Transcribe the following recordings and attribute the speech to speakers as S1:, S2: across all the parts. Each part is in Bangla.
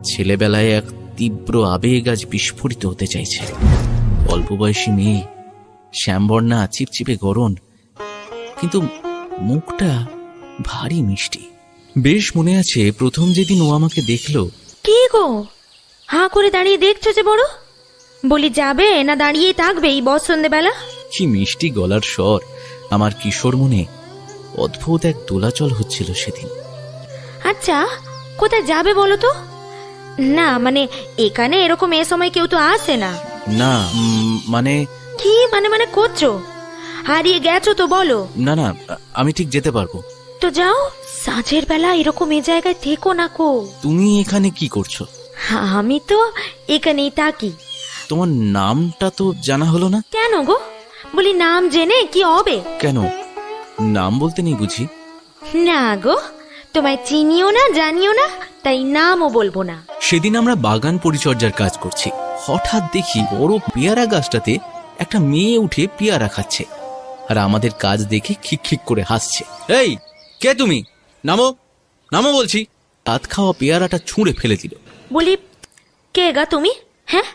S1: ছেলেবেলায় এক তীব্র আবেগ আজ বিস্ফোরিত হতে চাইছে। অল্প বয়সী মেয়ে, শ্যামবর্ণা, চিপচিপে গরম, কিন্তু মুখটা ভারী মিষ্টি। বেশ মনে আছে প্রথম যেদিন ও আমাকে দেখলো।
S2: কি গো, হাঁ করে দাঁড়িয়ে দেখছো যে বড়? বলি যাবে না দাঁড়িয়ে থাকবে এই বস সন্ধ্যেবেলা?
S1: কি মিষ্টি গলার স্বর! আমার কিশোর মনে অদ্ভুত এক দোলাচল হচ্ছিল সেদিন।
S2: আচ্ছা, কোথায় যাবে বলো তো? না মানে এখানে এরকম এ সময় কেউ তো আসে না।
S1: না মানে
S2: কি মানে করছো? হারিয়ে গেছো তো বলো।
S1: না না, আমি ঠিক যেতে পারবো।
S2: তো যাও, সাঁঝের বেলা এরকম এ জায়গায় থেকো না কো।
S1: তুমি এখানে কি করছো?
S2: আমি তো এখানেই থাকি।
S1: তোমার নামটা তো জানা হলো না।
S2: কেন গো? বলি নাম জেনে কি হবে?
S1: কেন, নাম বলতে নেই বুঝি?
S2: না গো, তোমায় চিনিও না জানিও না, তাই নামও বলবো না।
S1: সেদিন আমরা বাগান পরিচর্যার কাজ করছি, হঠাৎ দেখি বড় পেয়ারা গাছটাতে একটা মেয়ে উঠে পেয়ারা খাচ্ছে, আর আমাদের কাজ দেখে খিকখিক করে হাসছে। এই কে তুমি? নামো নামো বলছি। হাত খাওয়া পেয়ারাটা ছুঁড়ে ফেলে দিল।
S2: বলি কে গা তুমি? হ্যাঁ,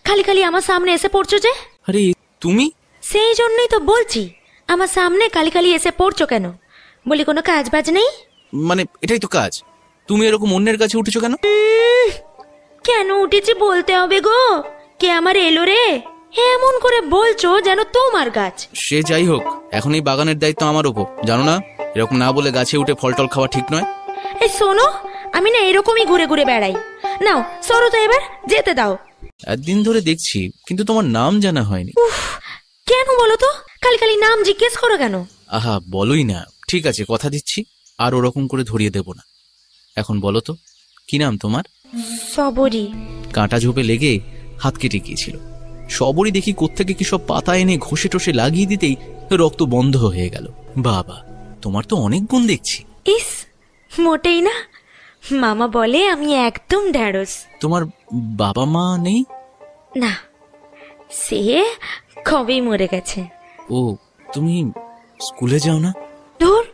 S2: খালি খালি আমার সামনে এসে পড়ছো যে?
S1: আরে তুমি?
S2: সেই জন্যই তো বলছি, আমার সামনে খালি খালি এসে পড়ছো কেন? বলি কোনো কাজ বাজ নেই?
S1: মানে এটাই তো কাজ, তুমি এরকম অন্যের কাছে উঠেছো কেন?
S2: কেন উঠেছি বলতে হবে গো। কে আমার এলো রে? এমন করে বলছো যেন তোমার গাছ।
S1: সে যাই হোক, এখন এই বাগানের দায়িত্ব আমার উপর, জানো না? এরকম না বলে গাছে উঠে ফল টল খাওয়া ঠিক নয়।
S2: এই শোনো, আমি না এরকমই ঘুরে ঘুরে বেড়াই। নাও সরো তো, এবার যেতে দাও।
S1: একদিন ধরে দেখছি, কিন্তু তোমার নাম জানা হয়নি।
S2: কেন বলো তো? খালি খালি নাম জিজ্ঞেস করো কেন?
S1: আহা বলোই না। ঠিক আছে, কথা দিচ্ছি আর ওরকম করে ধরিয়ে দেব না। এখন বলো তো, কি নাম তোমার?
S2: সবরি।
S1: কাঁটা ঝোপে লেগে হাত কেটে গিয়েছিল। সবরই দেখি কোত্থেকে কি সব পাতা এনে ঘষে টষে লাগিয়ে দিতেই রক্ত বন্ধ হয়ে গেল। বাবা, তোমার তো অনেক গুণ দেখছি।
S2: ইস, মোটেই না। মামা বলে আমি একদম ঢ্যাঁড়স।
S1: তোমার বাবা মা নেই?
S2: না, সে কবেই মরে গেছে।
S1: ও, তুমি স্কুলে যাও না?
S2: ধুর,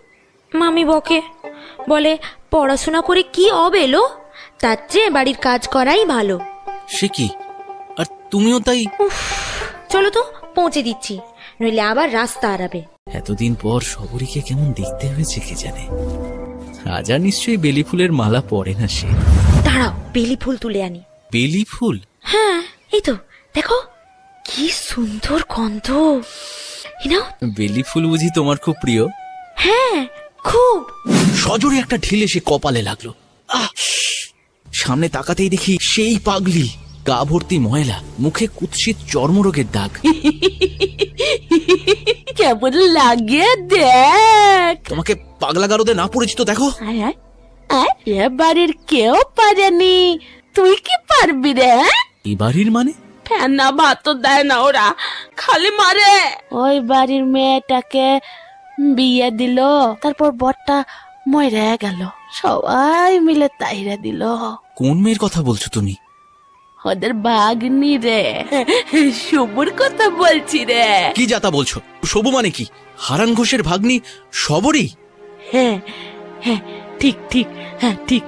S2: মামি বকে, বলে পড়াশোনা করে কি হবে লো, তার চেয়ে বাড়ির কাজ করাই ভালো।
S1: সে কি, আর তুমিও তাই?
S2: চলো তো, পৌঁছে দিচ্ছি, নইলে আবার রাস্তা হারাবে।
S1: এতদিন পর সবরীকে কেমন দেখতে হয়েছে কে জানে। আজ আর নিশ্চয়ই বেলি ফুলের মালা পরে না সে।
S2: দাঁড়াও, বেলি ফুল তুলে আনি।
S1: বেলি ফুল?
S2: হ্যাঁ, এই তো দেখো, কি সুন্দর গন্ধ।
S1: বেলি ফুল বুঝি তোমার খুব প্রিয়?
S2: হ্যাঁ, খুব।
S1: সজোরে একটা ঢিল এসে কপালে লাগলো। সামনে তাকাতেই দেখি সেই পাগলি, গা ভর্তি ময়লা, মুখে কুৎসিত চর্মরোগের দাগ।
S2: কেমন লাগে দেখ।
S1: তোমাকে পাগলা গারদে না পরিচিত দেখো।
S2: এ বাড়ির কেউ পারেনি, তুই কি পারবি রে?
S1: এ বাড়ির মানে?
S2: ফেনা ভাত দেয় না ওরা, খালি মারে। ওই বাড়ির মেয়েটাকে বিয়ে দিল, তারপর বরটা মরে গেল, সবাই মিলে তাইরা দিল।
S1: কোন মেয়ের কথা বলছো তুমি?
S2: ওদের ভাগ্নি রে, শুভর কথা বলছি রে।
S1: কি যাতা বলছো? সবু মানে কি? হারান ঘোষের ভাগ্নি সবরই?
S2: হ্যাঁ হ্যাঁ, ঠিক ঠিক, হ্যাঁ ঠিক।